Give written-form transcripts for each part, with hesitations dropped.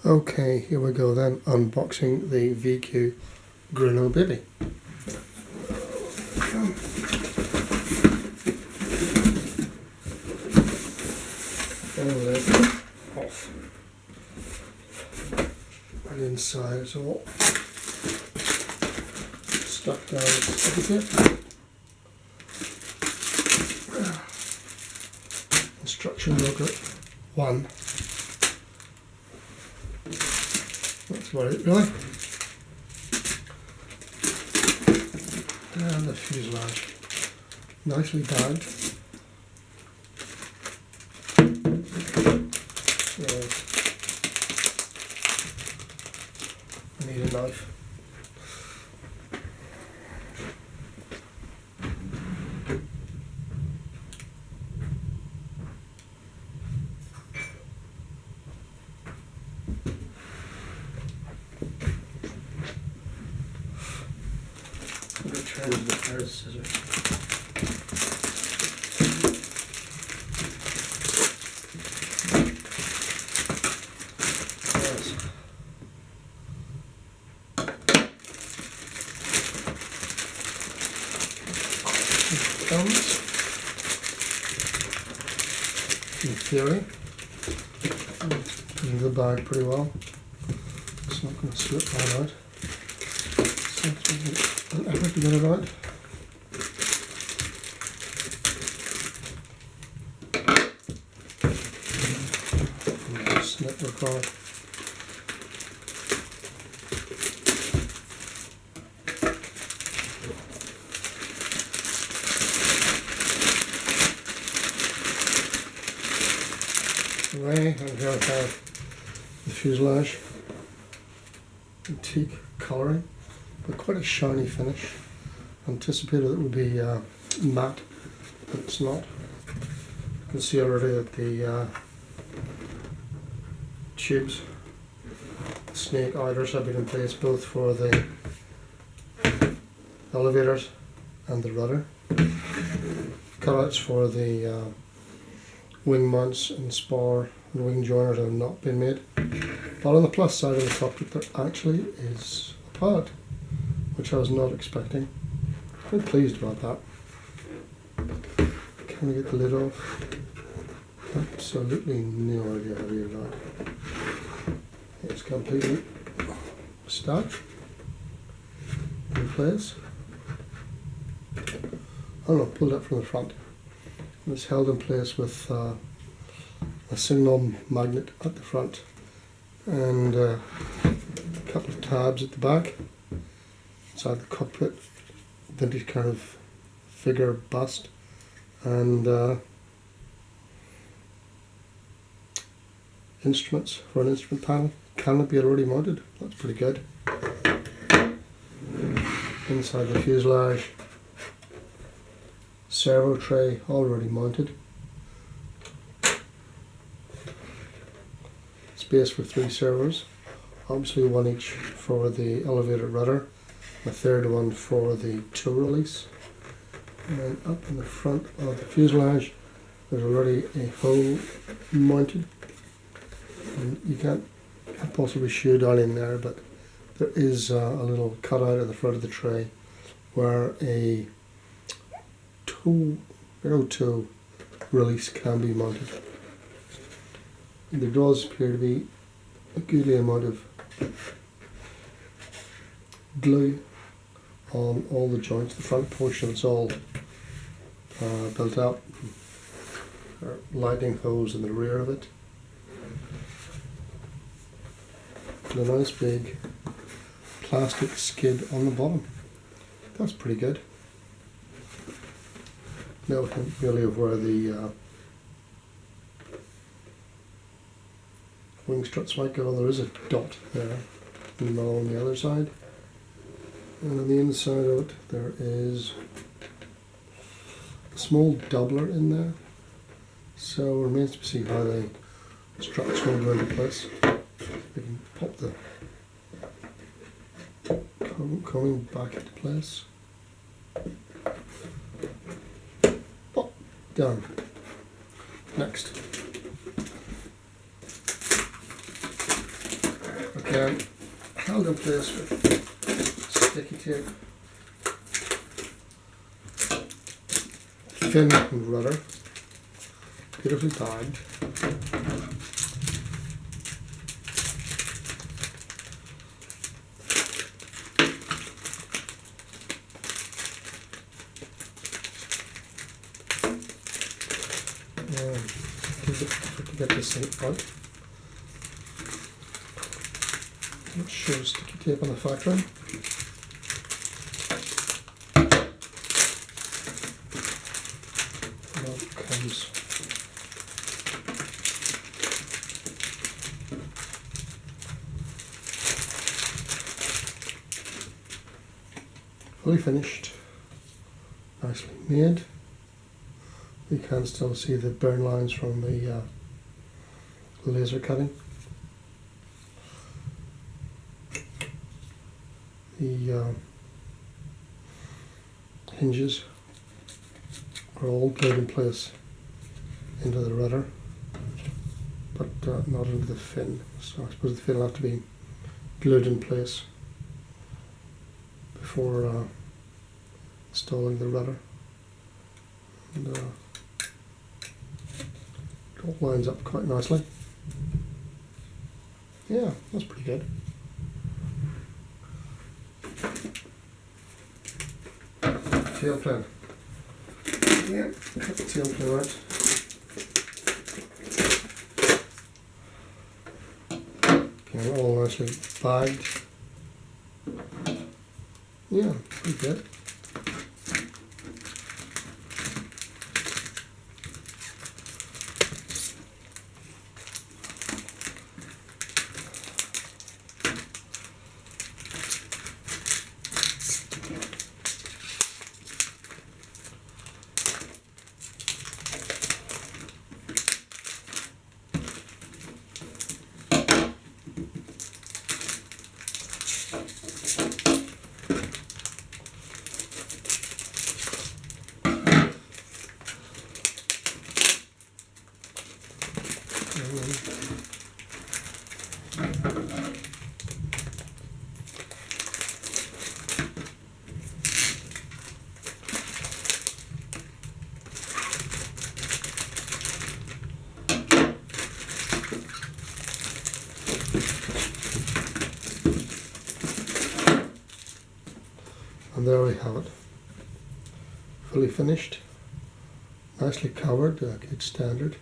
Okay, here we go then, unboxing the VQ Grunau baby. And lid off. And inside it's all stuck down with sticky tape. Instruction booklet 1. That's about it really. And the fuselage, nicely bagged. I need a knife. I'm going to try and use the pair of scissors. In theory, in the bag pretty well. It's not going to slip right out. So it's an effort to get it out. And snip the car. Away, and here I have the fuselage, antique colouring, but quite a shiny finish. Anticipated it would be matte, but it's not. You can see already that the tubes, the snake outers have been in place both for the elevators and the rudder. Cutouts for the wing mounts and spar and wing joiners have not been made. But on the plus side of the cockpit there actually is a pad, which I was not expecting. Quite pleased about that. Can we get the lid off? Absolutely no idea how to do that. It's completely stuck in place. I don't know, pulled it from the front. It's held in place with a signal magnet at the front and a couple of tabs at the back. Inside the cockpit, vintage kind of figure bust, and instruments for an instrument panel. Canopy already mounted, that's pretty good. Inside the fuselage, servo tray already mounted. Space for 3 servos, obviously one each for the elevator rudder, a third one for the tow release. And up in the front of the fuselage there's already a hole mounted. And you can't possibly shoot down in there, but there is a little cutout at the front of the tray where a tow release can be mounted. There does appear to be a goodly amount of glue on all the joints. The front portion is all built up. There are lighting hose in the rear of it. And a nice big plastic skid on the bottom. That's pretty good. No hint really of where the wing struts might go. There is a dot there, and on the other side. And on the inside of it there is a small doubler in there. So it remains to be seen how the struts will go into place. We can pop the coming back into place. Pop, down. Next. Again, held in place with sticky tape. Fin and rudder, beautifully timed. To get this thing out. Let's show sticky tape on the factory. And out it comes. Fully finished, nicely made. You can still see the burn lines from the laser cutting. The hinges are all glued in place into the rudder, but not into the fin. So I suppose the fin will have to be glued in place before installing the rudder. And, it all lines up quite nicely. Yeah, that's pretty good. Tail plan. Yeah, cut the tail plan out. Okay, all nicely bagged. Yeah, pretty good. And there we have it, fully finished, nicely covered, good standard.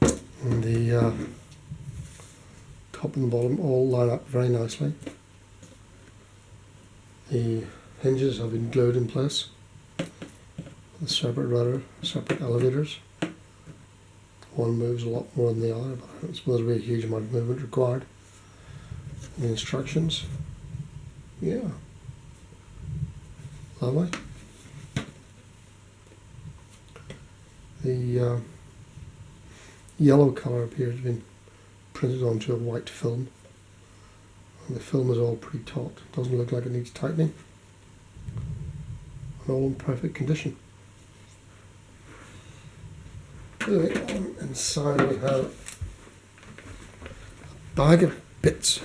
And the top and bottom all line up very nicely. The hinges have been glued in place with a separate rudder, separate elevators. One moves a lot more than the other, but I suppose there'll be a huge amount of movement required. And the instructions, yeah. Lovely. The yellow colour appears to have been printed onto a white film, and the film is all pretty taut. It doesn't look like it needs tightening, and all in perfect condition. Anyway, inside we have a bag of bits.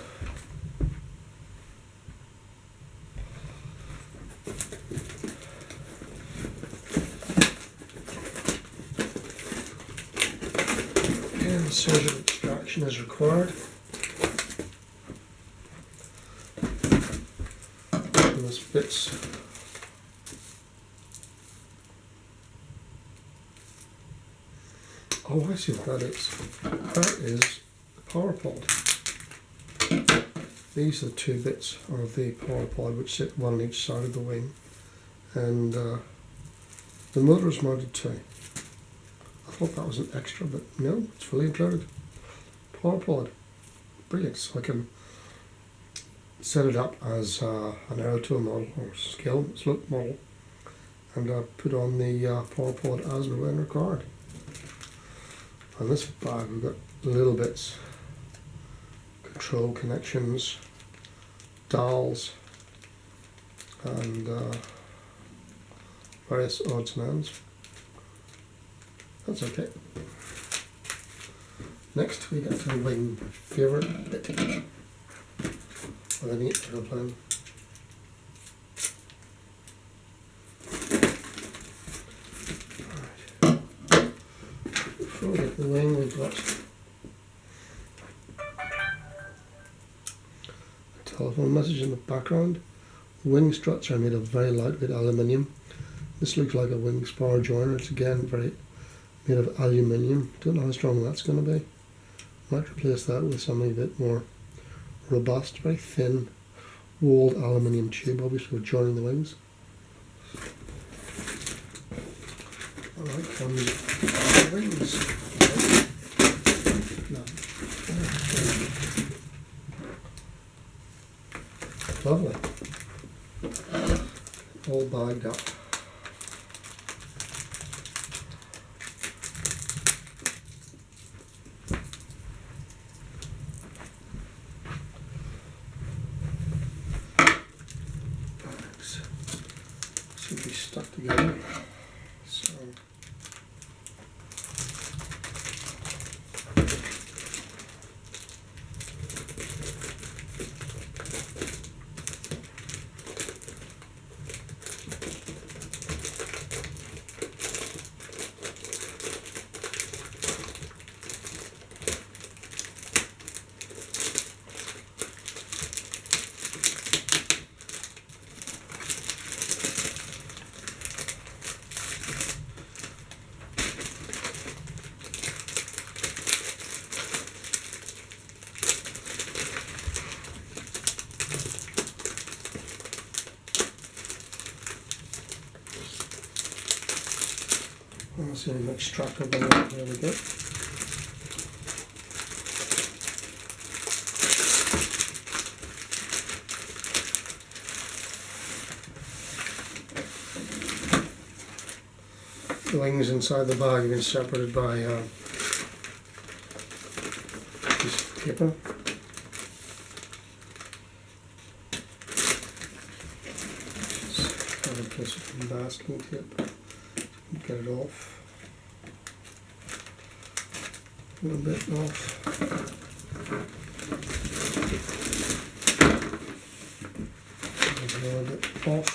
Surgical extraction is required. And there's bits. Oh, I see what that is. That is the power pod. These are the two bits of the power pod which sit one on each side of the wing, and the motor is mounted too. I thought that was an extra, but no, it's fully included. Power pod, brilliant. So I can set it up as an aerotool model or scale slope model, and put on the power pod as and when required. On this bag we've got little bits, control connections, dials, and various odds and ends. That's okay. Next we get to the wing favourite bit. of any airplane. Right. Before we get the wing, we've got a telephone message in the background. The wing struts are made of very lightweight aluminium. This looks like a wing spar joiner. It's again made of aluminium. Don't know how strong that's going to be. Might replace that with something a bit more robust, very thin walled aluminium tube, obviously for joining the wings. Alright, comes the wings. No. Lovely. All bagged up. Should be stuck together. So I'll see an extractor there. There we go. The wings inside the bag have been separated by a piece of paper. Just have a piece of masking tape. Get it off. A little bit off. A little bit off.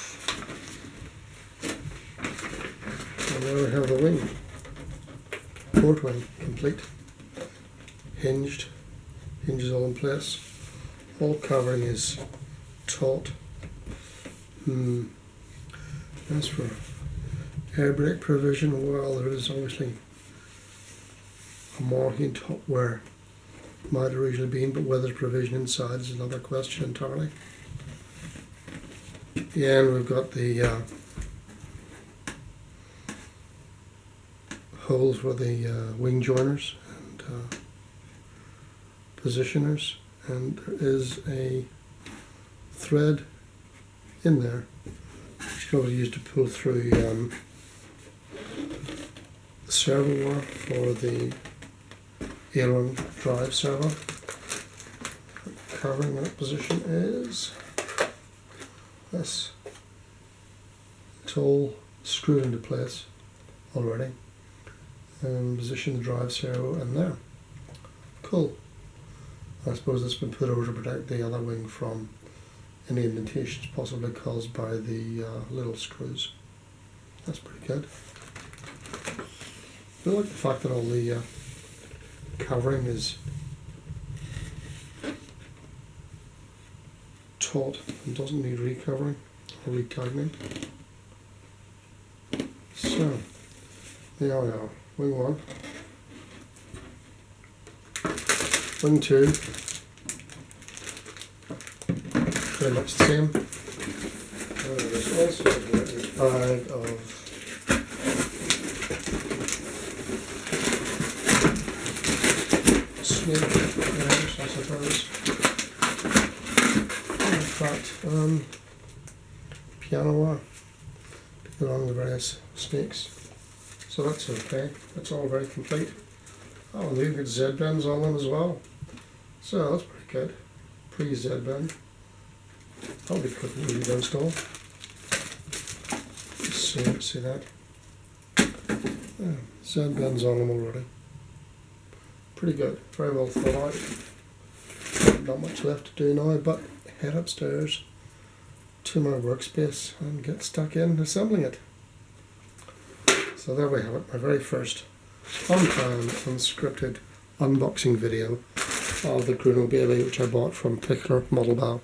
And there we have the wing. Port wing complete. Hinged. Hinges all in place. All covering is taut. As for air brake provision, well, there is obviously a marking top where it might have originally been, but whether there's provision inside is another question entirely. At the end we've got the holes for the wing joiners and positioners, and there is a thread in there which can be used to pull through the servo wire for the aileron drive servo. Covering that position is this. It's all screwed into place already, and position the drive servo in there. Cool. I suppose it's been put over to protect the other wing from any indentations possibly caused by the little screws. That's pretty good. I like the fact that all the covering is taut and doesn't need recovering or retightening. So, there we are. Wing 1. Wing 2. Pretty much the same. There's also a bag of snake wires, I suppose. In fact, piano wire to go along the various snakes. So that's okay. That's all very complete. Oh, and they've got Z-bends on them as well. So that's pretty good. Pre-Z-bend. That'll be quick and easy to install. See that? Yeah, Z-bends on them already. Pretty good. Very well thought out. Not much left to do now, but head upstairs to my workspace and get stuck in assembling it. So there we have it, my very first unplanned, unscripted unboxing video of the Grunau Bailey, which I bought from Pickler Model Bow.